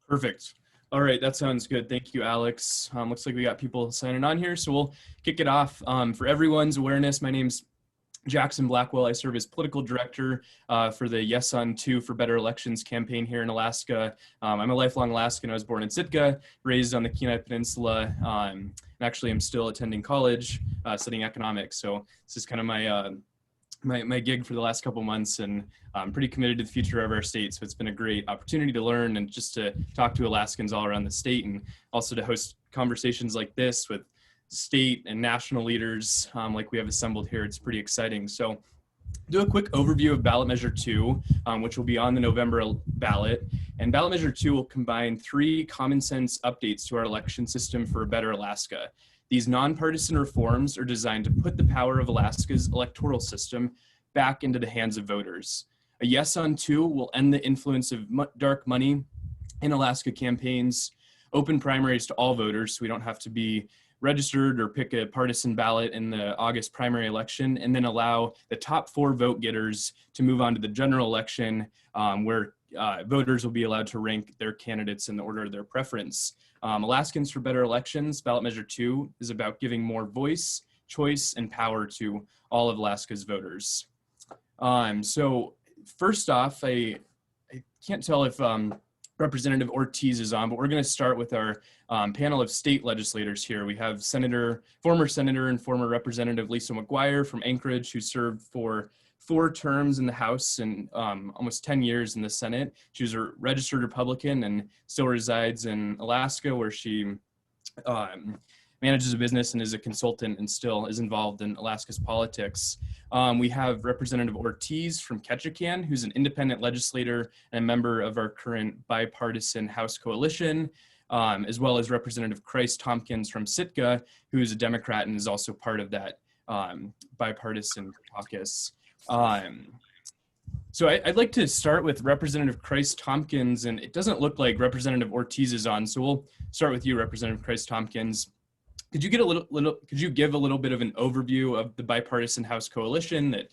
Perfect. All right, that sounds good. Thank you, Alex. Looks like we got people signing on here, so we'll kick it off. For everyone's awareness, my name's Jackson Blackwell. I serve as political director for the Yes on 2 for Better Elections campaign here in Alaska. I'm a lifelong Alaskan. I was born in Sitka, raised on the Kenai Peninsula, and actually I'm still attending college studying economics. So this is kind of my gig for the last couple months, and I'm pretty committed to the future of our state. So it's been a great opportunity to learn and just to talk to Alaskans all around the state, and also to host conversations like this with state and national leaders like we have assembled here. It's pretty exciting. So do a quick overview of Ballot Measure 2, which will be on the November ballot. And Ballot Measure 2 will combine 3 common sense updates to our election system for a better Alaska. These nonpartisan reforms are designed to put the power of Alaska's electoral system back into the hands of voters. A Yes on 2 will end the influence of dark money in Alaska campaigns, open primaries to all voters, so we don't have to be registered or pick a partisan ballot in the August primary election, and then allow the top 4 vote getters to move on to the general election, where voters will be allowed to rank their candidates in the order of their preference. Alaskans for Better Elections, Ballot Measure 2, is about giving more voice, choice, and power to all of Alaska's voters. So first off, I can't tell if Representative Ortiz is on, but we're going to start with our panel of state legislators here. We have former Senator and former Representative Lesil McGuire from Anchorage, who served for 4 terms in the House and almost 10 years in the Senate. She was a registered Republican and still resides in Alaska, where she manages a business and is a consultant and still is involved in Alaska's politics. We have Representative Ortiz from Ketchikan, who's an independent legislator and a member of our current bipartisan House coalition, as well as Representative Kreiss-Tomkins from Sitka, who is a Democrat and is also part of that bipartisan caucus. So I'd like to start with Representative Kreiss-Tomkins, and it doesn't look like Representative Ortiz is on, so we'll start with you, Representative Kreiss-Tomkins. Could you give a little bit of an overview of the bipartisan House coalition that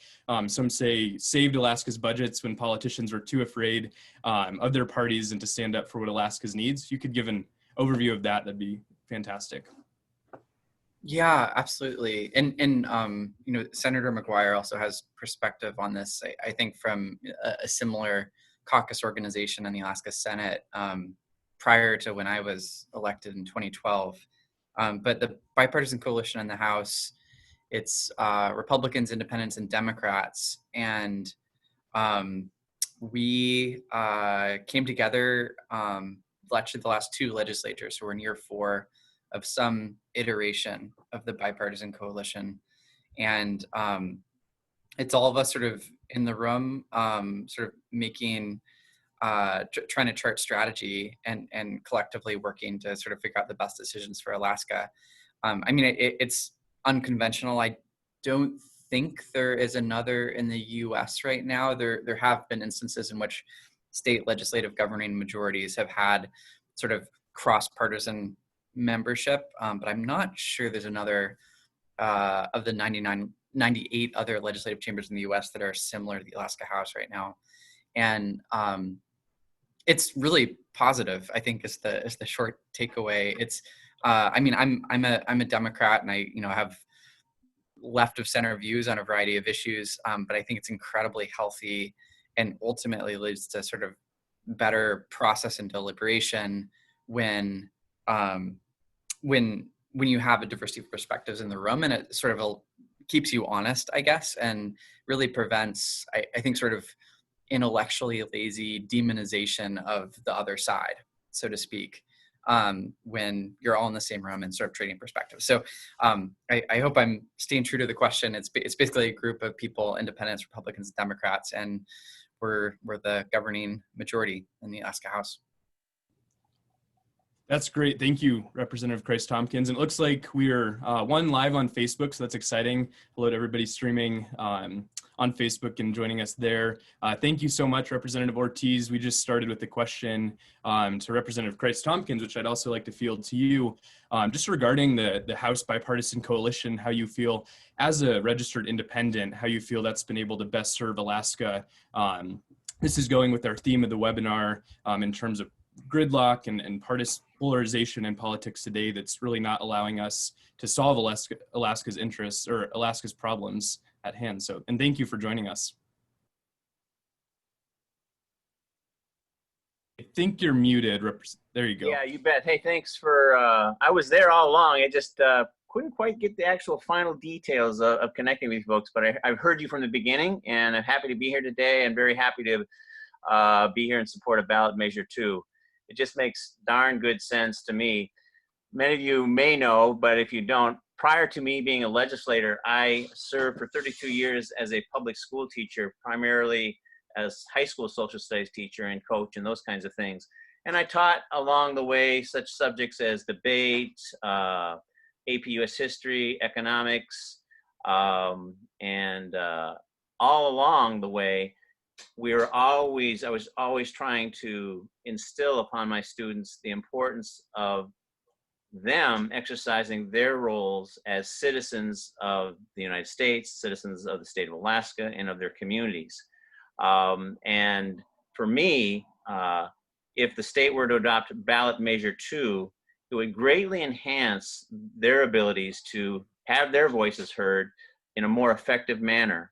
some say saved Alaska's budgets when politicians were too afraid of their parties and to stand up for what Alaska's needs? If you could give an overview of that, that'd be fantastic. Yeah, absolutely. And Senator McGuire also has perspective on this, I think, from a similar caucus organization in the Alaska Senate prior to when I was elected in 2012. But the bipartisan coalition in the House, it's Republicans, Independents, and Democrats. And we came together, actually the last 2 legislatures, so we're in year 4 of some iteration of the bipartisan coalition. And it's all of us sort of in the room, sort of making, trying to chart strategy and collectively working to sort of figure out the best decisions for Alaska. I mean, it's unconventional. I don't think there is another in the US right now. There have been instances in which state legislative governing majorities have had sort of cross-partisan membership, but I'm not sure there's another of the 98 other legislative chambers in the US that are similar to the Alaska House right now. And it's really positive, I think, is the short takeaway. It's I mean, I'm a Democrat, and I have left of center views on a variety of issues, but I think it's incredibly healthy and ultimately leads to sort of better process and deliberation when you have a diversity of perspectives in the room, and it sort of keeps you honest, I guess, and really prevents, I think, sort of intellectually lazy demonization of the other side, so to speak, when you're all in the same room and sort of trading perspectives. So I hope I'm staying true to the question. It's basically a group of people, Independents, Republicans, Democrats, and we're the governing majority in the Alaska House. That's great. Thank you, Representative Kreiss-Tomkins. And it looks like we're live on Facebook, so that's exciting. Hello to everybody streaming on Facebook and joining us there. Thank you so much, Representative Ortiz. We just started with the question to Representative Kreiss-Tomkins, which I'd also like to field to you, just regarding the House Bipartisan Coalition, how you feel as a registered independent, how you feel that's been able to best serve Alaska. This is going with our theme of the webinar in terms of gridlock and partisan polarization in politics today that's really not allowing us to solve Alaska's interests or Alaska's problems at hand. So, and thank you for joining us. I think you're muted. There you go. Yeah, you bet. Hey, thanks for, I was there all along. I just couldn't quite get the actual final details of connecting with you folks, but I've heard you from the beginning, and I'm happy to be here today. I'm very happy to be here in support of Ballot Measure 2. It just makes darn good sense to me. Many of you may know, but if you don't, prior to me being a legislator, I served for 32 years as a public school teacher, primarily as high school social studies teacher and coach and those kinds of things. And I taught along the way such subjects as debate, AP US history, economics, and all along the way, I was always trying to instill upon my students the importance of them exercising their roles as citizens of the United States, citizens of the state of Alaska, and of their communities. And for me, if the state were to adopt Ballot Measure 2, it would greatly enhance their abilities to have their voices heard in a more effective manner,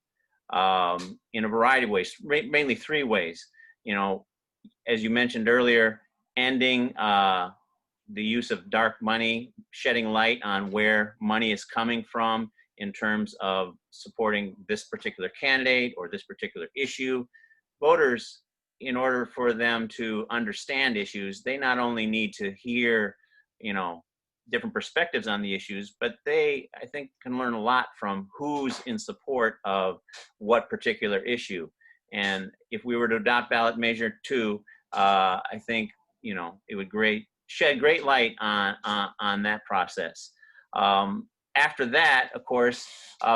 in a variety of ways, mainly 3 ways. You know, as you mentioned earlier, ending the use of dark money, shedding light on where money is coming from in terms of supporting this particular candidate or this particular issue. Voters, in order for them to understand issues, they not only need to hear, you know, different perspectives on the issues, but they, I think, can learn a lot from who's in support of what particular issue. And if we were to adopt Ballot Measure 2, I think, you know, it would shed great light on that process. After that, of course,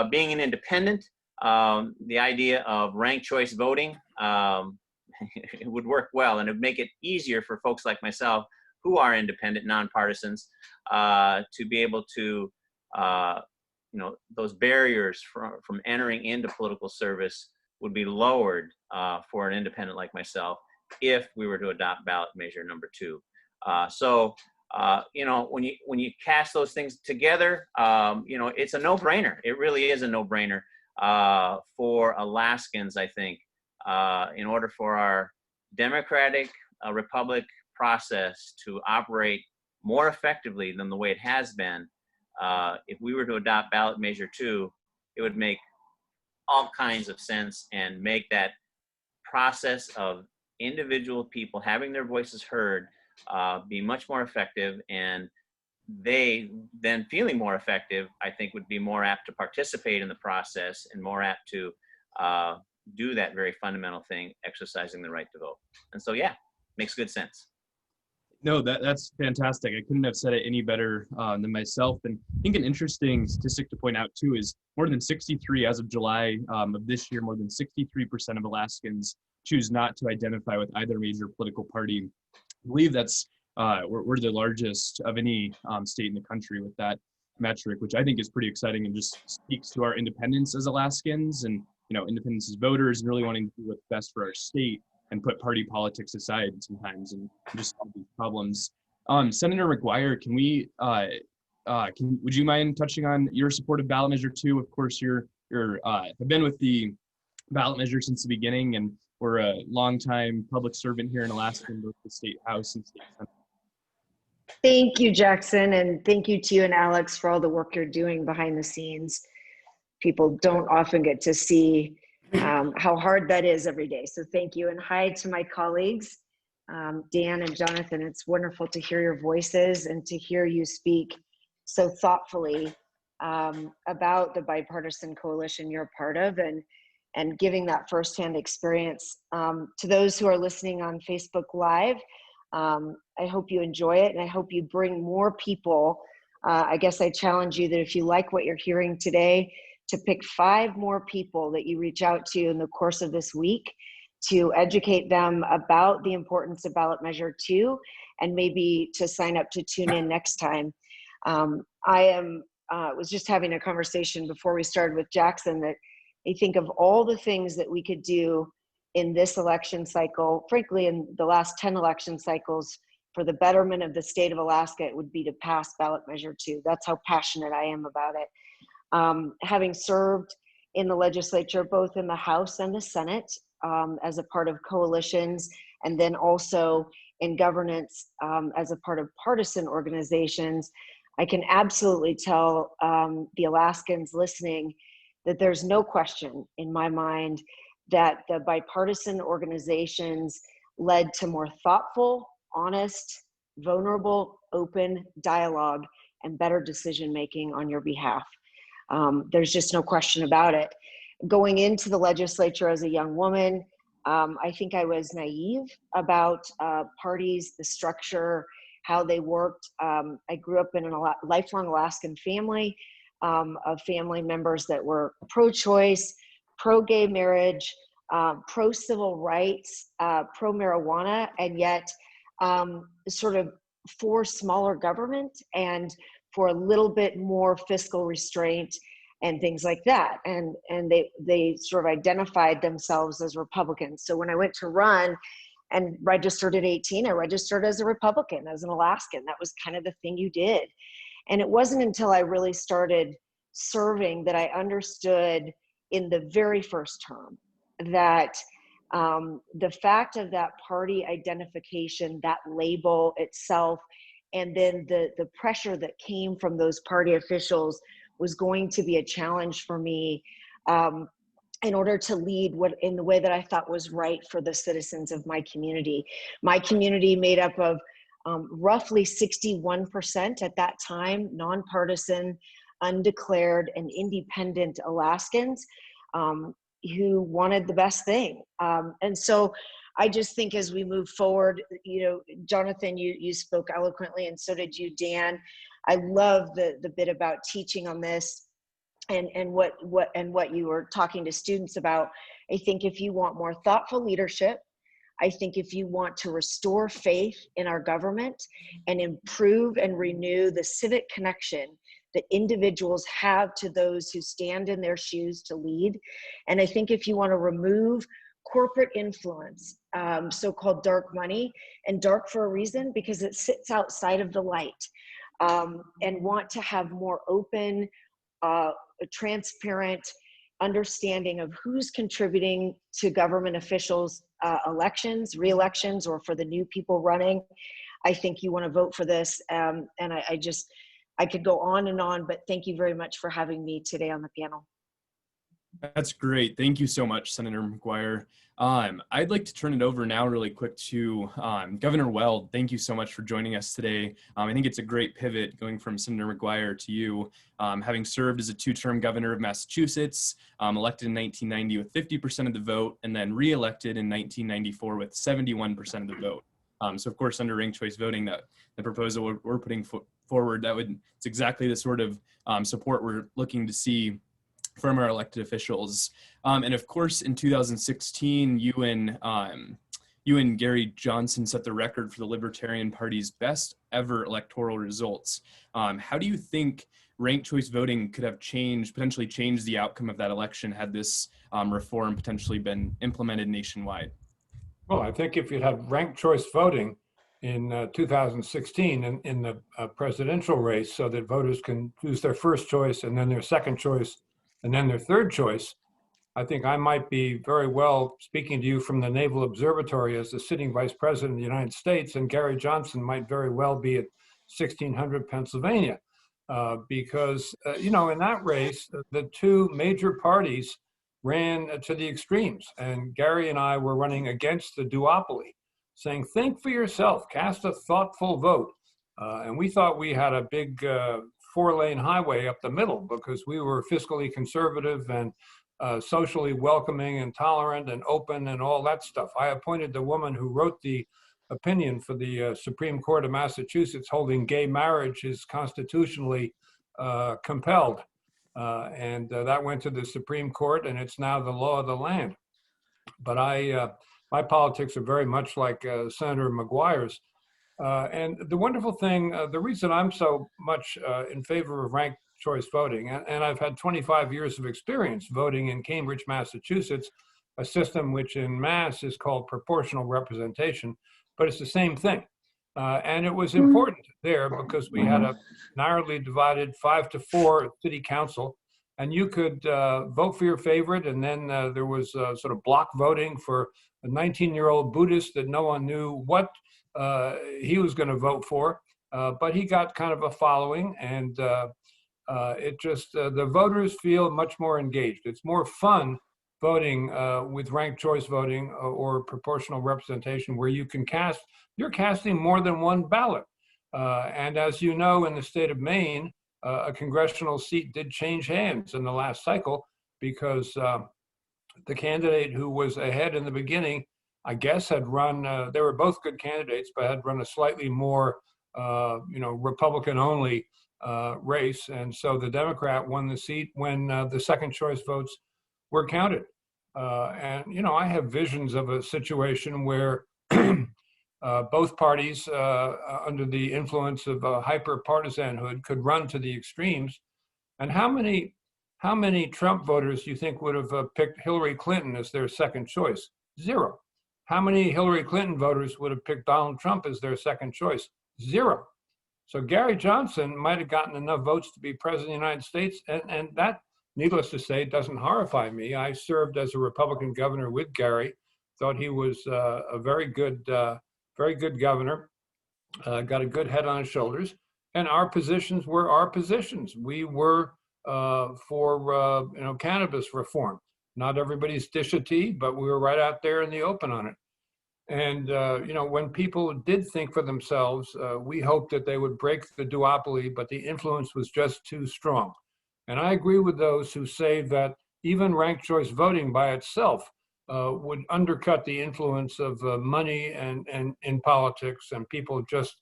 being an independent, the idea of ranked choice voting, it would work well, and it would make it easier for folks like myself who are independent, nonpartisans, to be able to, you know, those barriers from entering into political service would be lowered for an independent like myself if we were to adopt Ballot Measure number 2. So, you know, when you cast those things together, you know, it's a no-brainer. It really is a no-brainer for Alaskans, I think, in order for our democratic republic process to operate more effectively than the way it has been. If we were to adopt Ballot Measure 2, it would make all kinds of sense and make that process of individual people having their voices heard be much more effective, and they then feeling more effective, I think, would be more apt to participate in the process and more apt to do that very fundamental thing, exercising the right to vote. And so, yeah, makes good sense. No, that's fantastic. I couldn't have said it any better than myself. And I think an interesting statistic to point out too is more than 63, as of July of this year, more than 63% of Alaskans choose not to identify with either major political party. I believe that's we're the largest of any state in the country with that metric, which I think is pretty exciting and just speaks to our independence as Alaskans and, you know, independence as voters and really wanting to do what's best for our state and put party politics aside sometimes and just solve these problems. Senator McGuire, would you mind touching on your support of Ballot Measure 2? Of course, you're have been with the ballot measure since the beginning, and we're a longtime public servant here in Alaska in both the State House and State Senate. Thank you, Jackson, and thank you to you and Alex for all the work you're doing behind the scenes. People don't often get to see how hard that is every day. So thank you. And hi to my colleagues, Dan and Jonathan. It's wonderful to hear your voices and to hear you speak so thoughtfully about the bipartisan coalition you're part of and giving that firsthand experience. To those who are listening on Facebook Live, I hope you enjoy it, and I hope you bring more people. I guess I challenge you that if you like what you're hearing today, to pick 5 more people that you reach out to in the course of this week to educate them about the importance of Ballot Measure 2, and maybe to sign up to tune in next time. I was just having a conversation before we started with Jackson that I think of all the things that we could do in this election cycle, frankly, in the last 10 election cycles, for the betterment of the state of Alaska, it would be to pass Ballot Measure 2. That's how passionate I am about it. Having served in the legislature, both in the House and the Senate, as a part of coalitions, and then also in governance as a part of partisan organizations, I can absolutely tell the Alaskans listening that there's no question in my mind that the bipartisan organizations led to more thoughtful, honest, vulnerable, open dialogue and better decision-making on your behalf. There's just no question about it. Going into the legislature as a young woman, I think I was naive about parties, the structure, how they worked. I grew up in a lifelong Alaskan family of family members that were pro-choice, pro-gay marriage, pro-civil rights, pro-marijuana, and yet sort of for smaller government and for a little bit more fiscal restraint and things like that. And they sort of identified themselves as Republicans. So when I went to run and registered at 18, I registered as a Republican, as an Alaskan. That was kind of the thing you did. And it wasn't until I really started serving that I understood in the very first term that the fact of that party identification, that label itself, and then the pressure that came from those party officials was going to be a challenge for me in order to lead in the way that I thought was right for the citizens of my community. My community made up of roughly 61% at that time, nonpartisan, undeclared, and independent Alaskans who wanted the best thing. And so I just think as we move forward, you know, Jonathan, you spoke eloquently, and so did you, Dan. I love the bit about teaching on this and what you were talking to students about. I think if you want more thoughtful leadership, I think if you want to restore faith in our government and improve and renew the civic connection that individuals have to those who stand in their shoes to lead, and I think if you want to remove corporate influence, so-called dark money, and dark for a reason, because it sits outside of the light, and want to have more open, transparent understanding of who's contributing to government officials' elections, re-elections, or for the new people running, I think you want to vote for this. And I could go on and on, but thank you very much for having me today on the panel. That's great. Thank you so much, Senator McGuire. I'd like to turn it over now really quick to Governor Weld. Thank you so much for joining us today. I think it's a great pivot going from Senator McGuire to you, having served as a two-term governor of Massachusetts, elected in 1990 with 50% of the vote, and then re-elected in 1994 with 71% of the vote. So of course, under ranked choice voting, that the proposal we're putting forward, it's exactly the sort of support we're looking to see from our elected officials. And of course, in 2016, you and Gary Johnson set the record for the Libertarian Party's best ever electoral results. How do you think ranked choice voting could have potentially changed the outcome of that election had this reform potentially been implemented nationwide? Well, I think if you had ranked choice voting in 2016 in the presidential race, so that voters can choose their first choice and then their second choice and then their third choice, I think I might be very well speaking to you from the Naval Observatory as the sitting vice president of the United States, and Gary Johnson might very well be at 1600 Pennsylvania, because, you know, in that race, the two major parties ran to the extremes, and Gary and I were running against the duopoly, saying, think for yourself, cast a thoughtful vote. And we thought we had a big four-lane highway up the middle because we were fiscally conservative and socially welcoming and tolerant and open and all that stuff. I appointed the woman who wrote the opinion for the Supreme Court of Massachusetts holding gay marriage is constitutionally compelled. And that went to the Supreme Court, and it's now the law of the land. But my politics are very much like Senator McGuire's. And the wonderful thing, the reason I'm so much in favor of ranked choice voting, and I've had 25 years of experience voting in Cambridge, Massachusetts, a system which in mass is called proportional representation, but it's the same thing. And it was important there because we had a narrowly divided 5-4 city council, and you could vote for your favorite, and then there was sort of block voting for a 19-year-old Buddhist that no one knew what he was going to vote for, but he got kind of a following, and it just, the voters feel much more engaged. It's more fun voting with ranked choice voting or proportional representation, where you can you're casting more than one ballot. And as you know, in the state of Maine, a congressional seat did change hands in the last cycle because the candidate who was ahead in the beginning, I guess, had run, they were both good candidates, but had run a slightly more, Republican-only race. And so the Democrat won the seat when the second choice votes were counted. And, I have visions of a situation where both parties, under the influence of hyper-partisanhood, could run to the extremes. And how many Trump voters do you think would have picked Hillary Clinton as their second choice? 0. How many Hillary Clinton voters would have picked Donald Trump as their second choice? 0. So Gary Johnson might have gotten enough votes to be president of the United States, and that, needless to say, doesn't horrify me. I served as a Republican governor with Gary, thought he was a very good governor, got a good head on his shoulders, and our positions were our positions. We were for cannabis reform. Not everybody's dish of tea, but we were right out there in the open on it. And when people did think for themselves, we hoped that they would break the duopoly, but the influence was just too strong. And I agree with those who say that even ranked choice voting by itself would undercut the influence of money and in politics, and people just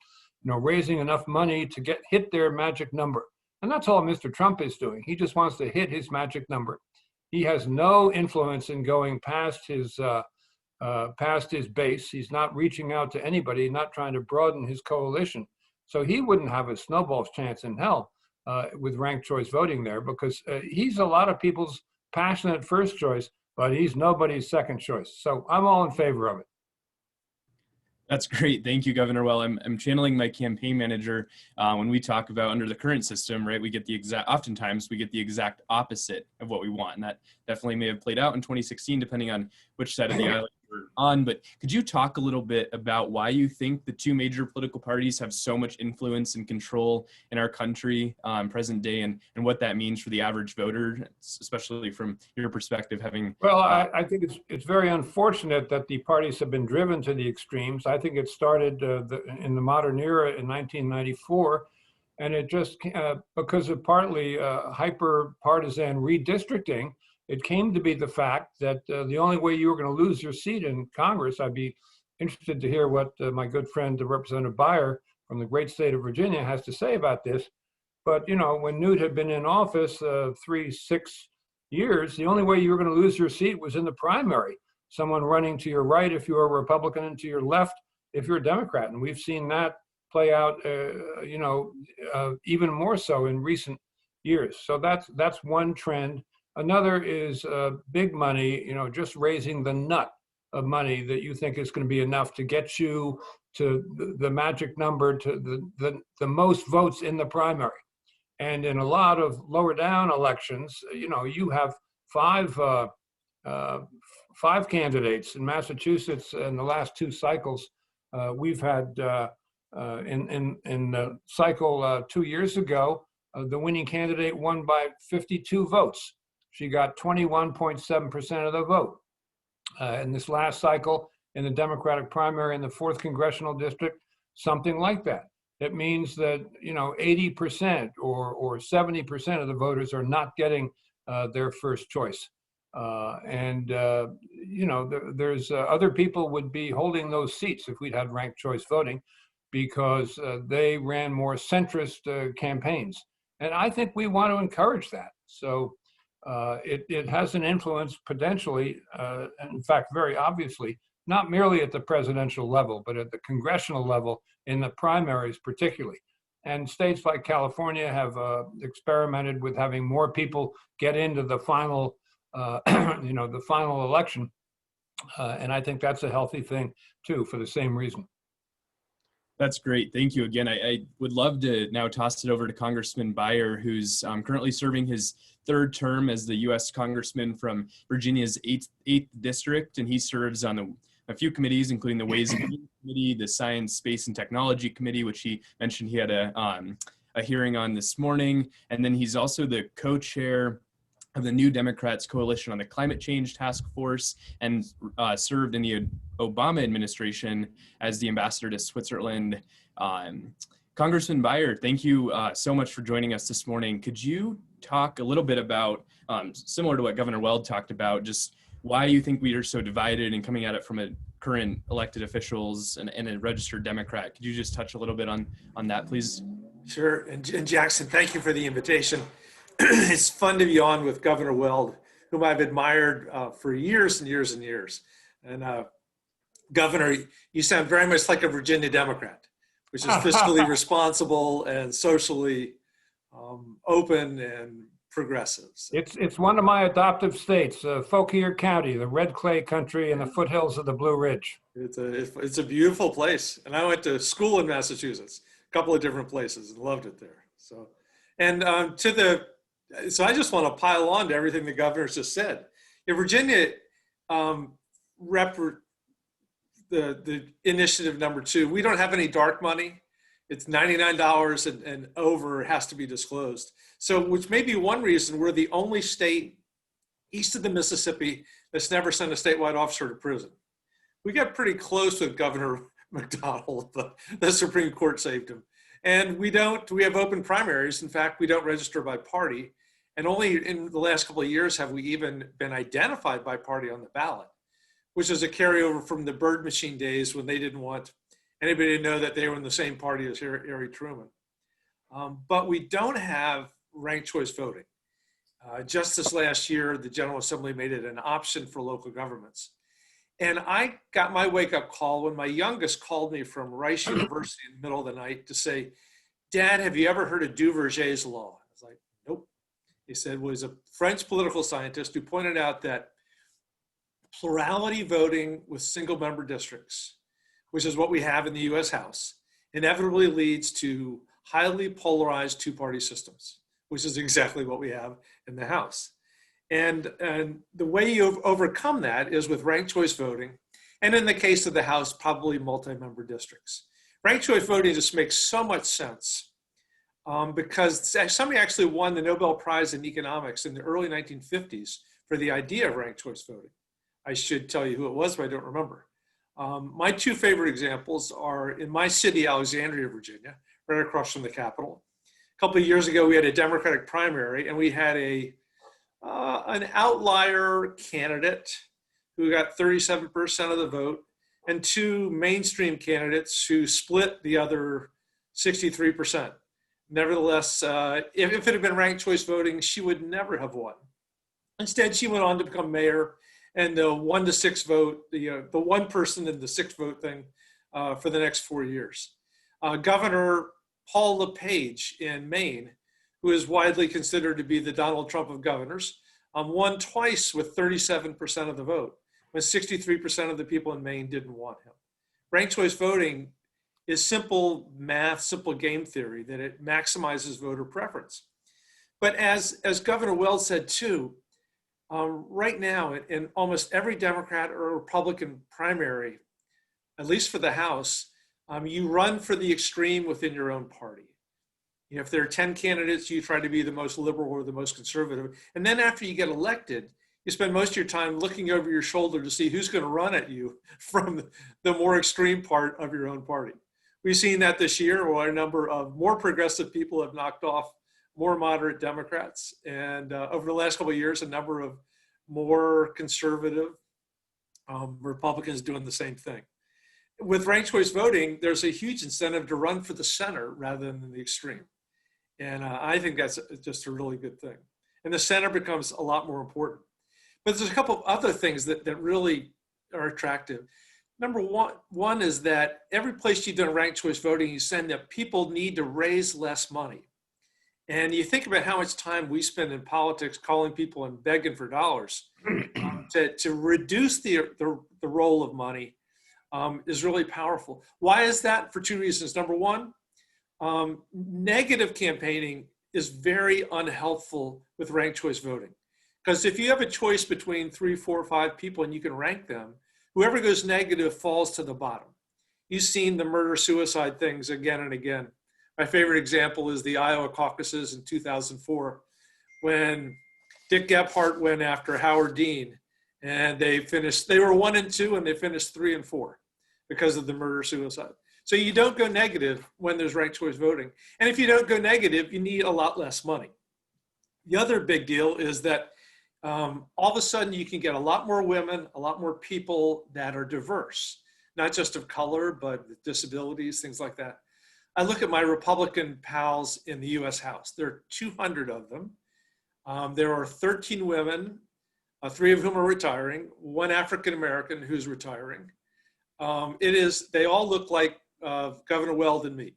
raising enough money to hit their magic number. And that's all Mr. Trump is doing. He just wants to hit his magic number. He has no influence in going past his base. He's not reaching out to anybody, not trying to broaden his coalition. So he wouldn't have a snowball's chance in hell with ranked choice voting there, because he's a lot of people's passionate first choice, but he's nobody's second choice. So I'm all in favor of it. That's great. Thank you, Governor. Well, I'm channeling my campaign manager when we talk about under the current system, right? Oftentimes we get the exact opposite of what we want. And that definitely may have played out in 2016, depending on which side of the aisle you're on. But could you talk a little bit about why you think the two major political parties have so much influence and control in our country present day, and what that means for the average voter, especially from your perspective, having... Well, I think it's very unfortunate that the parties have been driven to the extremes. I think it started in the modern era in 1994, and it just, because of partly hyper-partisan redistricting, it came to be the fact that the only way you were going to lose your seat in Congress, I'd be interested to hear what my good friend, Representative Beyer from the great state of Virginia, has to say about this. But, when Newt had been in office 6 years, the only way you were going to lose your seat was in the primary. Someone running to your right if you're a Republican, and to your left if you're a Democrat. And we've seen that play out, even more so in recent years. So that's one trend. Another is big money, just raising the nut of money that you think is going to be enough to get you to the magic number, to the most votes in the primary. And in a lot of lower down elections, you have five candidates. In Massachusetts in the last 2 cycles. We've had in the cycle 2 years ago, the winning candidate won by 52 votes. She got 21.7% of the vote. In this last cycle, in the Democratic primary in the 4th congressional district, something like that. It means that 80% or 70% of the voters are not getting their first choice. There's other people would be holding those seats if we'd had ranked choice voting, because they ran more centrist campaigns. And I think we want to encourage that. So it has an influence potentially, in fact, very obviously, not merely at the presidential level, but at the congressional level in the primaries particularly. And states like California have experimented with having more people get into the final, the final election And I think that's a healthy thing too, for the same reason. That's great. Thank you again. I would love to now toss it over to Congressman Beyer, who's currently serving his third term as the U.S. Congressman from Virginia's 8th District, and he serves on a few committees, including the Ways and Means Committee, the Science, Space, and Technology Committee, which he mentioned he had a hearing on this morning. And then he's also the co-chair of the New Democrats Coalition on the Climate Change Task Force, and served in the Obama administration as the ambassador to Switzerland. Congressman Beyer, thank you so much for joining us this morning. Could you talk a little bit about, similar to what Governor Weld talked about, just why you think we are so divided and coming at it from a current elected officials and a registered Democrat? Could you just touch a little bit on that, please? Sure. And Jackson, thank you for the invitation. It's fun to be on with Governor Weld, whom I've admired for years and years and years. And Governor, you sound very much like a Virginia Democrat, which is fiscally responsible and socially open and progressive. So. It's one of my adoptive states, Fauquier County, the red clay country in the foothills of the Blue Ridge. It's a beautiful place. And I went to school in Massachusetts, a couple of different places, and loved it there. So, and so I just want to pile on to everything the governor's just said. In Virginia, the initiative number 2, we don't have any dark money. It's $99 and over has to be disclosed. So, which may be one reason we're the only state east of the Mississippi that's never sent a statewide officer to prison. We got pretty close with Governor McDonald, but the Supreme Court saved him. And we have open primaries. In fact, we don't register by party. And only in the last couple of years have we even been identified by party on the ballot, which is a carryover from the bird machine days when they didn't want anybody to know that they were in the same party as Harry Truman. But we don't have ranked choice voting. Just this last year, the General Assembly made it an option for local governments. And I got my wake-up call when my youngest called me from Rice University in the middle of the night to say, "Dad, have you ever heard of Duverger's law?" I was like, "Nope." He said, was a French political scientist who pointed out that plurality voting with single-member districts, which is what we have in the U.S. House, inevitably leads to highly polarized two-party systems, which is exactly what we have in the House. And the way you overcome that is with ranked choice voting, and in the case of the House, probably multi-member districts. Ranked choice voting just makes so much sense because somebody actually won the Nobel Prize in economics in the early 1950s for the idea of ranked choice voting. I should tell you who it was, but I don't remember. My two favorite examples are in my city, Alexandria, Virginia, right across from the Capitol. A couple of years ago, we had a Democratic primary, and we had an outlier candidate who got 37% of the vote, and 2 mainstream candidates who split the other 63%. Nevertheless, if it had been ranked choice voting, she would never have won. Instead, she went on to become mayor, and the 1 to 6 vote, the one person in the 6 vote thing for the next 4 years. Governor Paul LePage in Maine, who is widely considered to be the Donald Trump of governors, won twice with 37% of the vote, when 63% of the people in Maine didn't want him. Ranked choice voting is simple math, simple game theory, that it maximizes voter preference. But as Governor Weld said too, right now in almost every Democrat or Republican primary, at least for the House, you run for the extreme within your own party. You know, if there are 10 candidates, you try to be the most liberal or the most conservative. And then after you get elected, you spend most of your time looking over your shoulder to see who's going to run at you from the more extreme part of your own party. We've seen that this year, where a number of more progressive people have knocked off more moderate Democrats. And over the last couple of years, a number of more conservative Republicans doing the same thing. With ranked choice voting, there's a huge incentive to run for the center rather than the extreme. And I think that's just a really good thing. And the center becomes a lot more important. But there's a couple of other things that really are attractive. Number one is that every place you've done ranked choice voting, you send that people need to raise less money. And you think about how much time we spend in politics calling people and begging for dollars. To reduce the role of money is really powerful. Why is that? For two reasons. Number one, negative campaigning is very unhelpful with ranked choice voting. Because if you have a choice between 3, 4, 5 people and you can rank them, whoever goes negative falls to the bottom. You've seen the murder-suicide things again and again. My favorite example is the Iowa caucuses in 2004, when Dick Gephardt went after Howard Dean, and they were 1 and 2, and they finished 3 and 4 because of the murder-suicide. So you don't go negative when there's ranked choice voting. And if you don't go negative, you need a lot less money. The other big deal is that all of a sudden you can get a lot more women, a lot more people that are diverse, not just of color, but with disabilities, things like that. I look at my Republican pals in the US House. There are 200 of them. There are 13 women, 3 of whom are retiring, 1 African-American who's retiring. They all look like Governor Weld and me.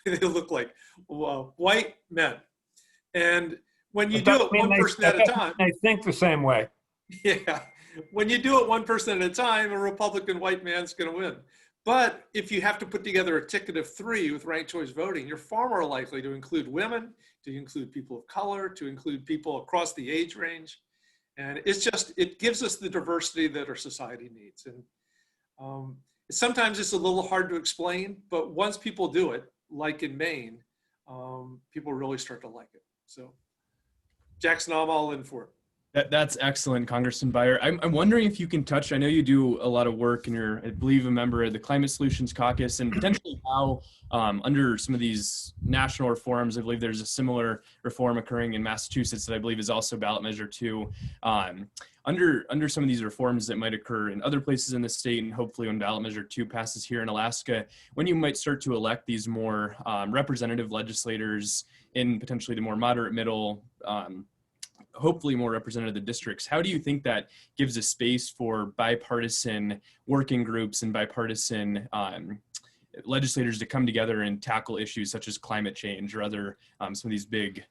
They look like white men. And when you do it one person at a time. They think the same way. Yeah. When you do it one person at a time, a Republican white man's going to win. But if you have to put together a ticket of 3 with ranked choice voting, you're far more likely to include women, to include people of color, to include people across the age range. And it gives us the diversity that our society needs. And sometimes it's a little hard to explain, but once people do it, like in Maine, people really start to like it. So Jackson, I'm all in for it. That's excellent, Congressman Beyer. I'm wondering if you can touch, I know you do a lot of work and you're, I believe, a member of the Climate Solutions Caucus, and potentially how under some of these national reforms, I believe there's a similar reform occurring in Massachusetts that I believe is also Ballot Measure 2. Under some of these reforms that might occur in other places in the state, and hopefully when Ballot Measure 2 passes here in Alaska, when you might start to elect these more representative legislators in potentially the more moderate middle, hopefully more representative districts, how do you think that gives a space for bipartisan working groups and bipartisan legislators to come together and tackle issues such as climate change or other some of these big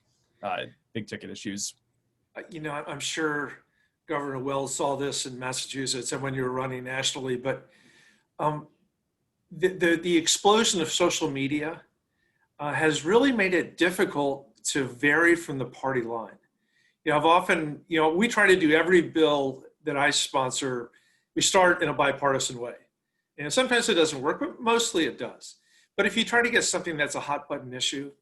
ticket issues? You know, I'm sure Governor Weld saw this in Massachusetts and when you were running nationally, but the explosion of social media has really made it difficult to vary from the party line. You know, I've often, we try to do every bill that I sponsor, we start in a bipartisan way. And sometimes it doesn't work, but mostly it does. But if you try to get something that's a hot button issue,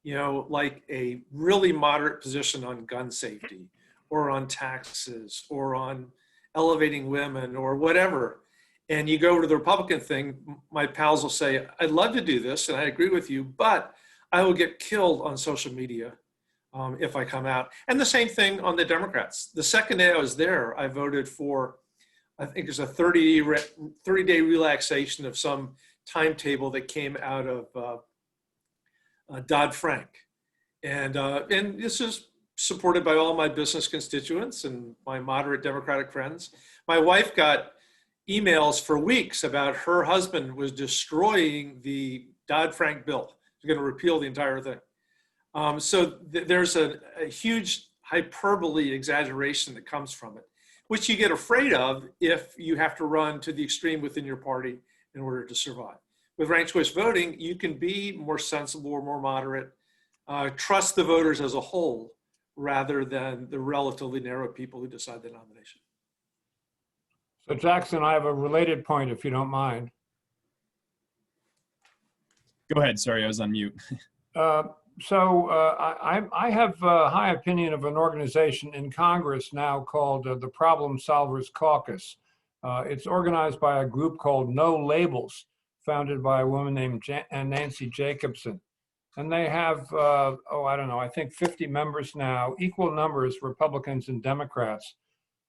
like a really moderate position on gun safety or on taxes or on elevating women or whatever, and you go to the Republican thing, my pals will say, I'd love to do this and I agree with you, but I will get killed on social media if I come out. And the same thing on the Democrats. The second day I was there, I voted for, I think it's a 30-day relaxation of some timetable that came out of Dodd-Frank. And this is supported by all my business constituents and my moderate Democratic friends. My wife got emails for weeks about her husband was destroying the Dodd-Frank bill. He's going to repeal the entire thing. So there's a huge hyperbole exaggeration that comes from it, which you get afraid of if you have to run to the extreme within your party in order to survive. With ranked choice voting, you can be more sensible or more moderate, trust the voters as a whole rather than the relatively narrow people who decide the nomination. So Jackson, I have a related point, if you don't mind. Go ahead, sorry, I was on mute. I have a high opinion of an organization in Congress now called the Problem Solvers Caucus. It's organized by a group called No Labels, founded by a woman named Nancy Jacobson. And they have, I think 50 members now, equal numbers, Republicans and Democrats.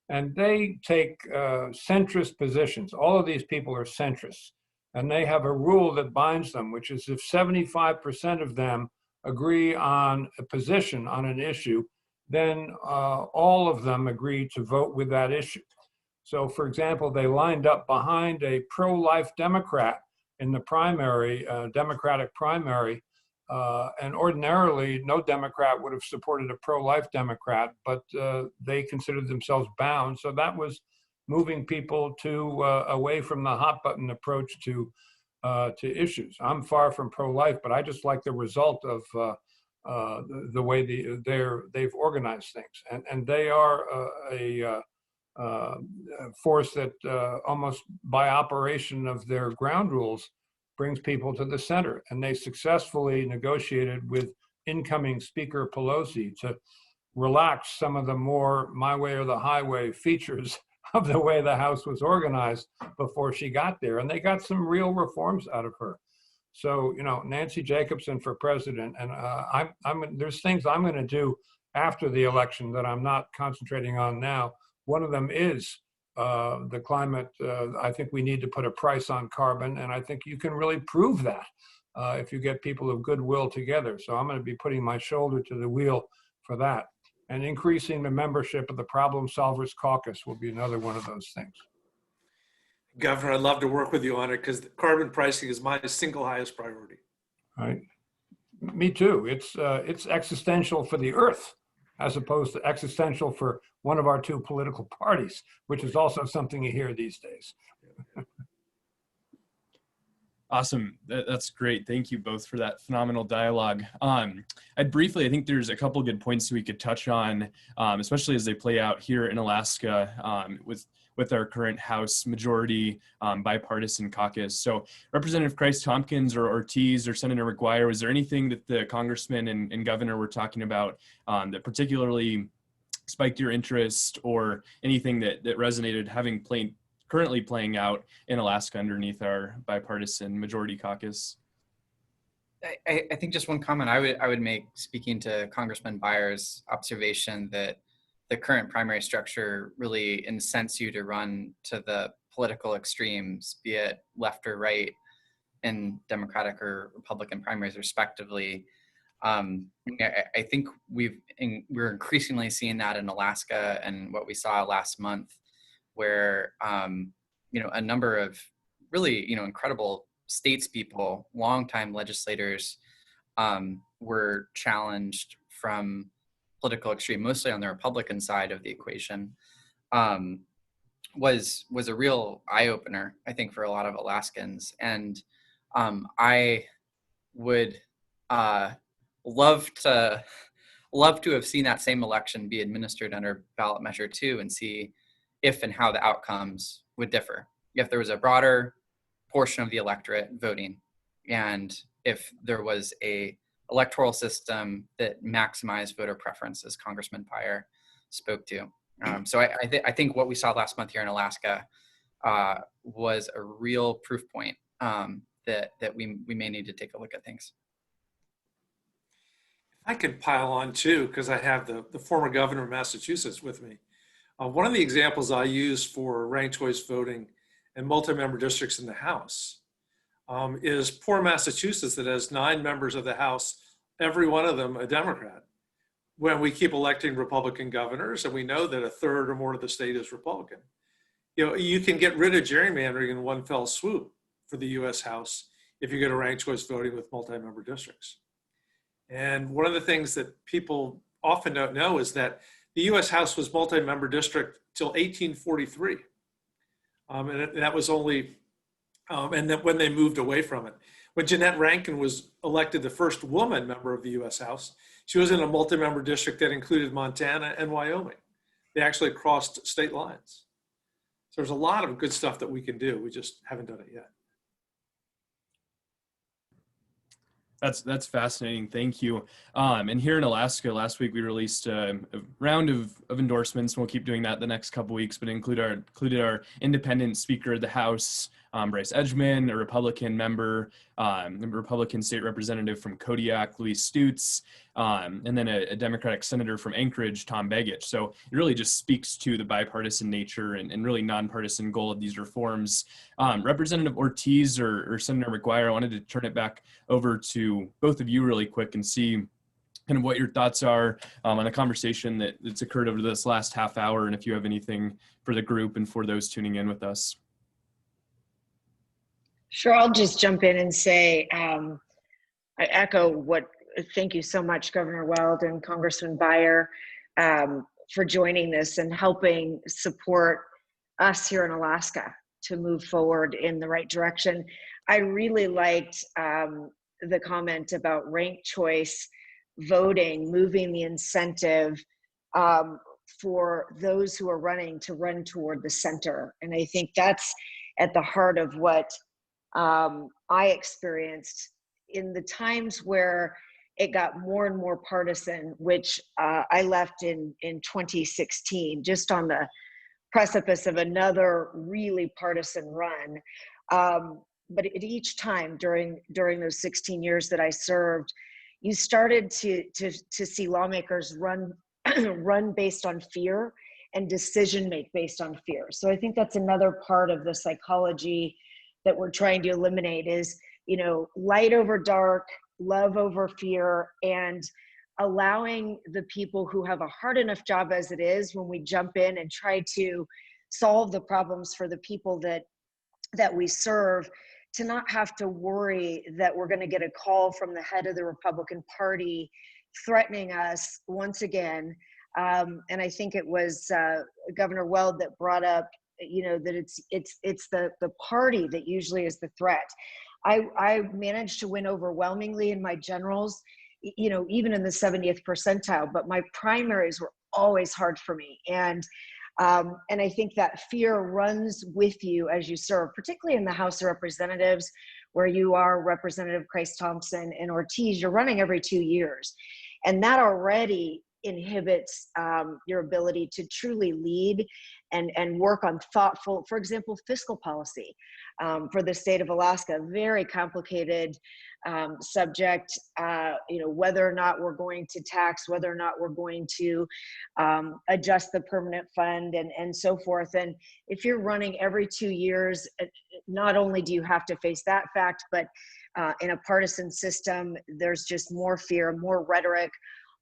And they take centrist positions. All of these people are centrists. And they have a rule that binds them, which is if 75% of them agree on a position on an issue, then all of them agree to vote with that issue. So for example, they lined up behind a pro-life Democrat in the primary, Democratic primary, And ordinarily, no Democrat would have supported a pro-life Democrat, but they considered themselves bound. So that was moving people to away from the hot button approach to issues. I'm far from pro-life, but I just like the result of the way they've organized things, and they are a force that almost by operation of their ground rules brings people to the center. And they successfully negotiated with incoming Speaker Pelosi to relax some of the more my way or the highway features of the way the House was organized before she got there. And they got some real reforms out of her. So, you know, Nancy Jacobson for president, and there's things I'm going to do after the election that I'm not concentrating on now. One of them is the climate. I think we need to put a price on carbon, and I think you can really prove that if you get people of goodwill together. So I'm going to be putting my shoulder to the wheel for that. And increasing the membership of the Problem Solvers Caucus will be another one of those things. Governor, I'd love to work with you on it because carbon pricing is my single highest priority. All right. Me too. It's existential for the earth as opposed to existential for one of our two political parties, which is also something you hear these days. Awesome. That's great. Thank you both for that phenomenal dialogue. I think there's a couple good points we could touch on, especially as they play out here in Alaska with our current House majority bipartisan caucus. So Representative Kreiss-Tomkins or Ortiz or Senator McGuire, was there anything that the congressman and governor were talking about that particularly spiked your interest, or anything that resonated currently playing out in Alaska underneath our bipartisan majority caucus? I think just one comment I would make, speaking to Congressman Beyer's observation that the current primary structure really incents you to run to the political extremes, be it left or right, in Democratic or Republican primaries respectively. I think we're increasingly seeing that in Alaska, and what we saw last month, where a number of really incredible statespeople, longtime legislators, were challenged from political extreme, mostly on the Republican side of the equation, was a real eye opener, I think, for a lot of Alaskans. And I would love to have seen that same election be administered under Ballot Measure 2 and see if and how the outcomes would differ. If there was a broader portion of the electorate voting, and if there was a electoral system that maximized voter preference, as Congressman Beyer spoke to. So I think what we saw last month here in Alaska was a real proof point that we may need to take a look at things. If I could pile on too, because I have the former governor of Massachusetts with me. One of the examples I use for ranked choice voting and multi-member districts in the House is poor Massachusetts, that has 9 members of the House, every one of them a Democrat, when we keep electing Republican governors, and we know that a third or more of the state is Republican. You can get rid of gerrymandering in one fell swoop for the U.S. House if you go to ranked choice voting with multi-member districts. And one of the things that people often don't know is that the U.S. House was multi-member district till 1843. And that was only, and then when they moved away from it. When Jeanette Rankin was elected the first woman member of the U.S. House, she was in a multi-member district that included Montana and Wyoming. They actually crossed state lines. So there's a lot of good stuff that we can do. We just haven't done it yet. That's fascinating. Thank you. And here in Alaska, last week we released a round of endorsements, and we'll keep doing that the next couple weeks, but included our independent Speaker of the House, Bryce Edgman, a Republican member, a Republican state representative from Kodiak, Louis Stutz, and then a Democratic senator from Anchorage, Tom Begich. So it really just speaks to the bipartisan nature and really nonpartisan goal of these reforms. Representative Ortiz or Senator McGuire, I wanted to turn it back over to both of you really quick and see kind of what your thoughts are on the conversation that's occurred over this last half hour, and if you have anything for the group and for those tuning in with us. Sure, I'll just jump in and say I echo thank you so much, Governor Weld and Congressman Beyer, for joining this and helping support us here in Alaska to move forward in the right direction. I really liked the comment about ranked choice voting, moving the incentive for those who are running to run toward the center. And I think that's at the heart of what I experienced in the times where it got more and more partisan, which I left in 2016, just on the precipice of another really partisan run. But at each time during those 16 years that I served, you started to see lawmakers run based on fear and decision make based on fear. So I think that's another part of the psychology that we're trying to eliminate is, light over dark, love over fear, and allowing the people who have a hard enough job as it is when we jump in and try to solve the problems for the people that we serve, to not have to worry that we're going to get a call from the head of the Republican Party threatening us once again. And I think it was Governor Weld that brought up, that it's the party that usually is the threat. I managed to win overwhelmingly in my generals, even in the 70th percentile, but my primaries were always hard for me. And I think that fear runs with you as you serve, particularly in the House of Representatives, where you are Representative Kreiss-Tomkins and Ortiz. You're running every 2 years. And that already inhibits your ability to truly lead and work on thoughtful, for example, fiscal policy for the state of Alaska. Very complicated subject, whether or not we're going to tax, whether or not we're going to adjust the permanent fund and so forth. And if you're running every 2 years, not only do you have to face that fact, but in a partisan system, there's just more fear, more rhetoric.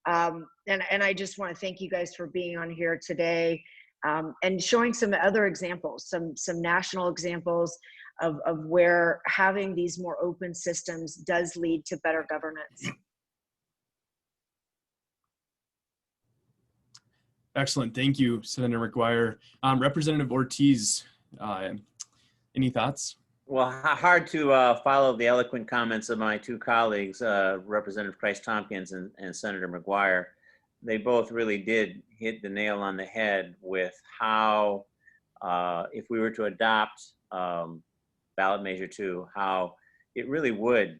And I just want to thank you guys for being on here today and showing some other examples, some national examples of where having these more open systems does lead to better governance. Excellent. Thank you, Senator McGuire. Representative Ortiz, any thoughts? Well, hard to follow the eloquent comments of my two colleagues, Representative Kreiss-Tomkins and Senator McGuire. They both really did hit the nail on the head with how, if we were to adopt Ballot Measure 2, how it really would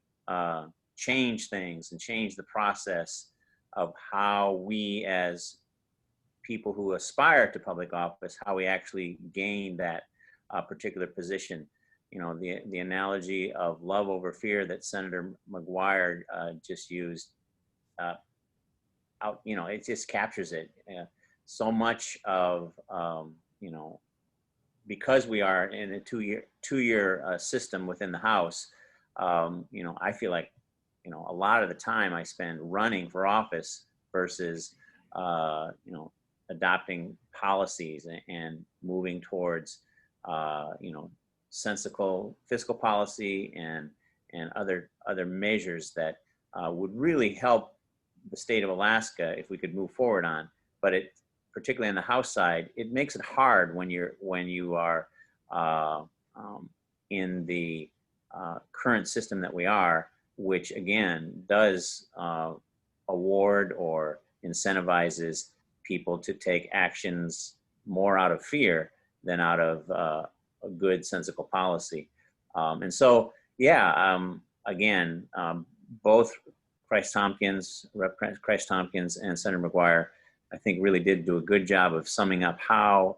change things and change the process of how we as people who aspire to public office, how we actually gain that particular position. The analogy of love over fear that Senator McGuire just used, it just captures it. So much of, because we are in a two-year system within the House, I feel like, a lot of the time I spend running for office versus, adopting policies and moving towards, sensible fiscal policy and other measures that would really help the state of Alaska if we could move forward on. But it, particularly on the House side, it makes it hard when you are in the current system that we are, which again does award or incentivizes people to take actions more out of fear than out of a good, sensible policy. And so, again, both Kreiss-Tomkins and Senator McGuire, I think really did do a good job of summing up how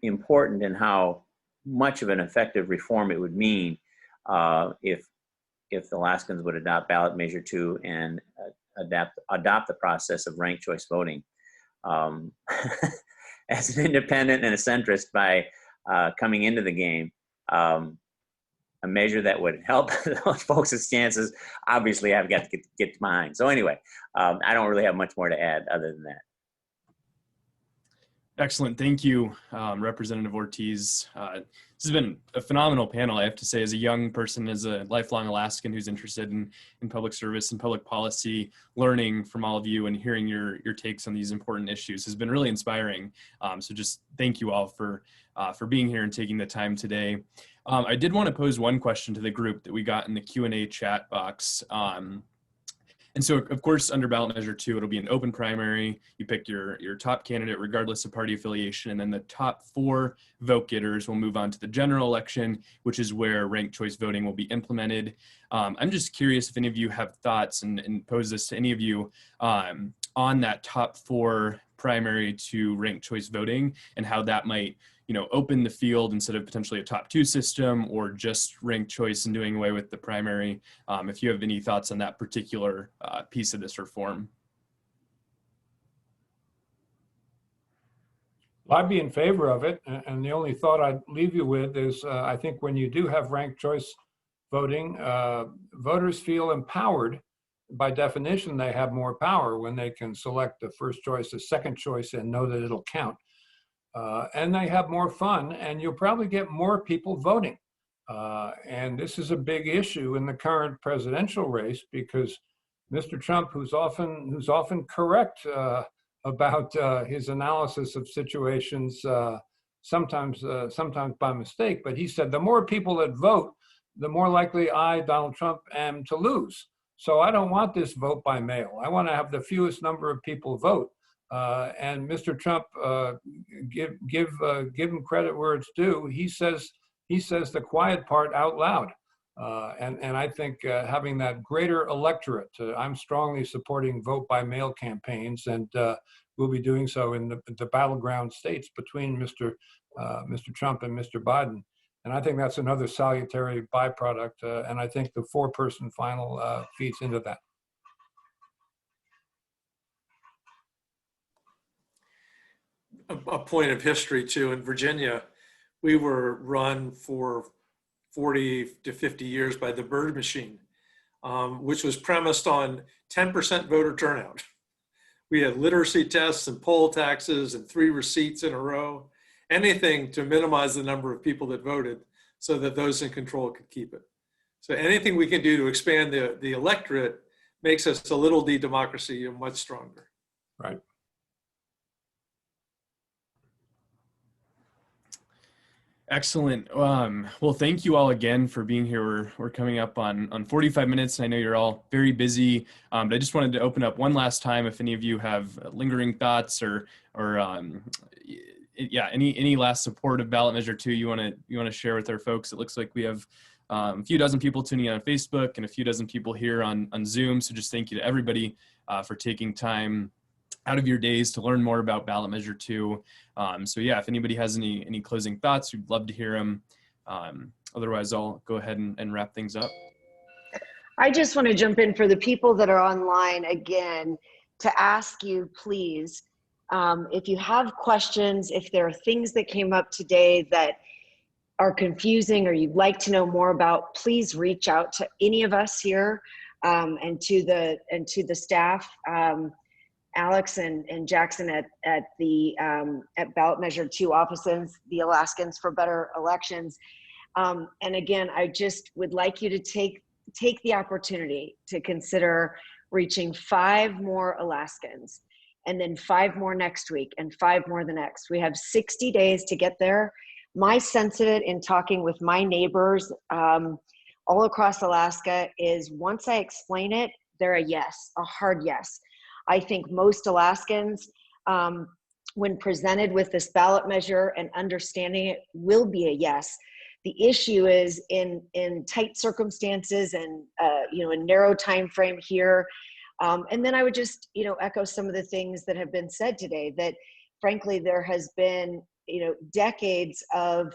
important and how much of an effective reform it would mean if Alaskans would adopt Ballot Measure 2 and adopt the process of ranked choice voting. As an independent and a centrist by coming into the game, a measure that would help those folks' chances, obviously I've got to get behind. So anyway, I don't really have much more to add other than that. Excellent. Thank you, Representative Ortiz. This has been a phenomenal panel, I have to say, as a young person, as a lifelong Alaskan who's interested in public service and public policy, learning from all of you and hearing your takes on these important issues has been really inspiring. So just thank you all for being here and taking the time today. I did want to pose one question to the group that we got in the Q&A chat box. And so, of course, under Ballot Measure 2, it'll be an open primary. You pick your top candidate regardless of party affiliation, and then the top 4 vote getters will move on to the general election, which is where ranked choice voting will be implemented. I'm just curious if any of you have thoughts, and pose this to any of you, on that top 4 primary to ranked choice voting and how that might open the field instead of potentially a top 2 system or just ranked choice and doing away with the primary. If you have any thoughts on that particular piece of this reform. Well, I'd be in favor of it. And the only thought I'd leave you with is I think when you do have ranked choice voting, voters feel empowered. By definition, they have more power when they can select the first choice, the second choice, and know that it'll count. And they have more fun, and you'll probably get more people voting. And this is a big issue in the current presidential race because Mr. Trump, who's often correct about his analysis of situations, sometimes by mistake, but he said the more people that vote, the more likely I, Donald Trump, am to lose. So I don't want this vote by mail. I want to have the fewest number of people vote. And Mr. Trump, give him credit where it's due. He says the quiet part out loud, and I think having that greater electorate. I'm strongly supporting vote by mail campaigns, and we'll be doing so in the battleground states between Mr. Trump and Mr. Biden. And I think that's another salutary byproduct. And I think the 4-person final feeds into that. A point of history too, in Virginia, we were run for 40 to 50 years by the Bird machine, which was premised on 10% voter turnout. We had literacy tests and poll taxes and 3 receipts in a row, anything to minimize the number of people that voted so that those in control could keep it. So anything we can do to expand the electorate makes us a little D democracy much stronger. Right. Excellent. Well, thank you all again for being here. We're coming up on 45 minutes, and I know you're all very busy. But I just wanted to open up one last time if any of you have lingering thoughts or any last support of Ballot Measure 2 you want to share with our folks. It looks like we have a few dozen people tuning in on Facebook and a few dozen people here on Zoom. So just thank you to everybody for taking time out of your days to learn more about Ballot Measure 2. So yeah, if anybody has any closing thoughts, we'd love to hear them. Otherwise, I'll go ahead and wrap things up. I just want to jump in for the people that are online again to ask you, please, if you have questions, if there are things that came up today that are confusing or you'd like to know more about, please reach out to any of us here and to the staff. Alex and Jackson at Ballot Measure 2 offices, the Alaskans for Better Elections. And again, I just would like you to take the opportunity to consider reaching 5 more Alaskans, and then 5 more next week, and 5 more the next. We have 60 days to get there. My sense of it in talking with my neighbors all across Alaska is once I explain it, they're a yes, a hard yes. I think most Alaskans, when presented with this ballot measure and understanding it, will be a yes. The issue is in tight circumstances and a narrow time frame here. And then I would just echo some of the things that have been said today. That frankly, there has been decades of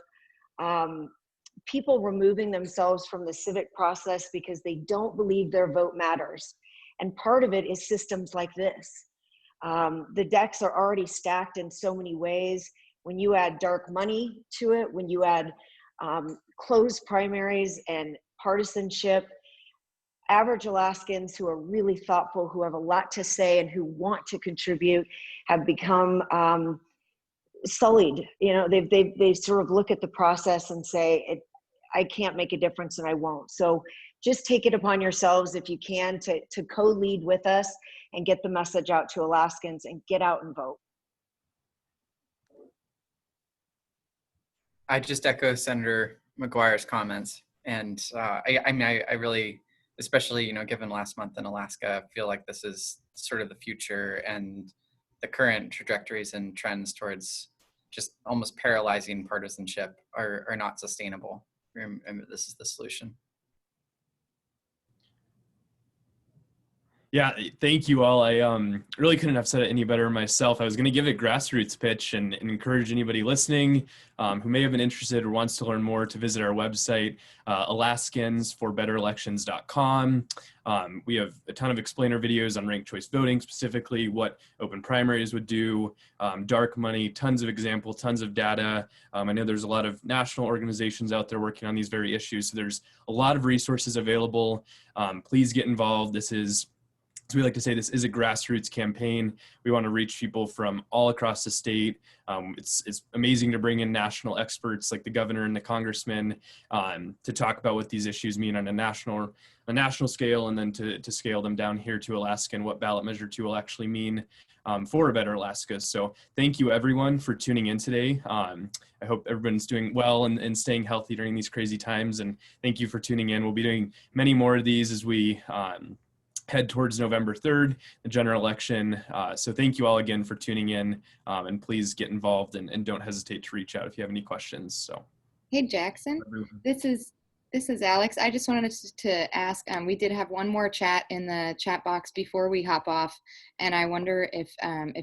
people removing themselves from the civic process because they don't believe their vote matters. And part of it is systems like this. The decks are already stacked in so many ways. When you add dark money to it, when you add closed primaries and partisanship, average Alaskans who are really thoughtful, who have a lot to say and who want to contribute, have become sullied. You know, they sort of look at the process and say, I can't make a difference and I won't. So just take it upon yourselves if you can to co-lead with us and get the message out to Alaskans and get out and vote. I just echo Senator McGuire's comments. And I mean, I really, especially, you know, given last month in Alaska, feel like this is sort of the future, and the current trajectories and trends towards just almost paralyzing partisanship are not sustainable. Remember, this is the solution. Yeah, thank you all. I really couldn't have said it any better myself. I was going to give a grassroots pitch and encourage anybody listening who may have been interested or wants to learn more to visit our website, alaskansforbetterelections.com. We have a ton of explainer videos on ranked choice voting, specifically what open primaries would do, dark money, tons of example, tons of data. I know there's a lot of national organizations out there working on these very issues, so there's a lot of resources available. Please get involved. This is, as we like to say, this is a grassroots campaign. We want to reach people from all across the state. It's amazing to bring in national experts like the governor and the congressman to talk about what these issues mean on a national scale, and then to scale them down here to Alaska and what Ballot Measure 2 will actually mean for a better Alaska. So thank you everyone for tuning in today. I hope everyone's doing well and staying healthy during these crazy times. And thank you for tuning in. We'll be doing many more of these as we head towards November 3rd, the general election. So thank you all again for tuning in, and please get involved and don't hesitate to reach out if you have any questions. So, hey Jackson, this is Alex. I just wanted to ask, we did have one more chat in the chat box before we hop off, and I wonder if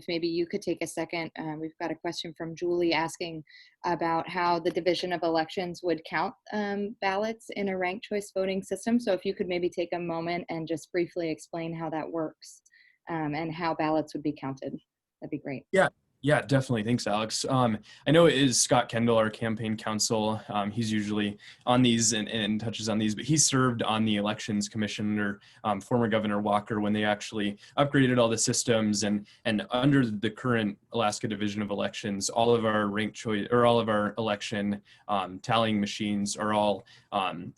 maybe you could take a second. We've got a question from Julie asking about how the Division of Elections would count ballots in a ranked choice voting system. So if you could maybe take a moment and just briefly explain how that works and how ballots would be counted, that'd be great. Yeah, definitely. Thanks, Alex. I know it is Scott Kendall, our campaign counsel. He's usually on these and touches on these, but he served on the Elections Commission under former Governor Walker when they actually upgraded all the systems. And under the current Alaska Division of Elections, all of our ranked choice or all of our election tallying machines are all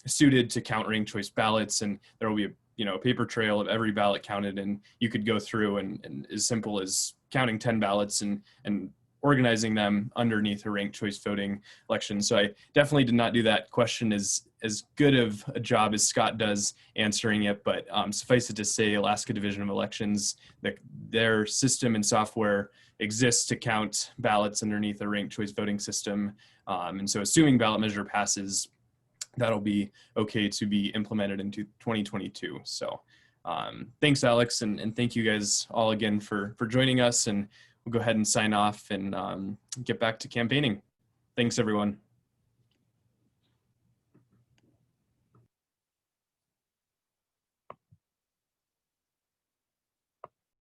suited to count ranked choice ballots, and there will be a paper trail of every ballot counted, and you could go through and as simple as counting 10 ballots and organizing them underneath a ranked choice voting election. So I definitely did not do that question as good of a job as Scott does answering it, but suffice it to say, Alaska Division of Elections, their system and software exists to count ballots underneath a ranked choice voting system. And so assuming ballot measure passes, that'll be okay to be implemented into 2022. So thanks, Alex, and thank you guys all again for joining us, and we'll go ahead and sign off and get back to campaigning. Thanks, everyone.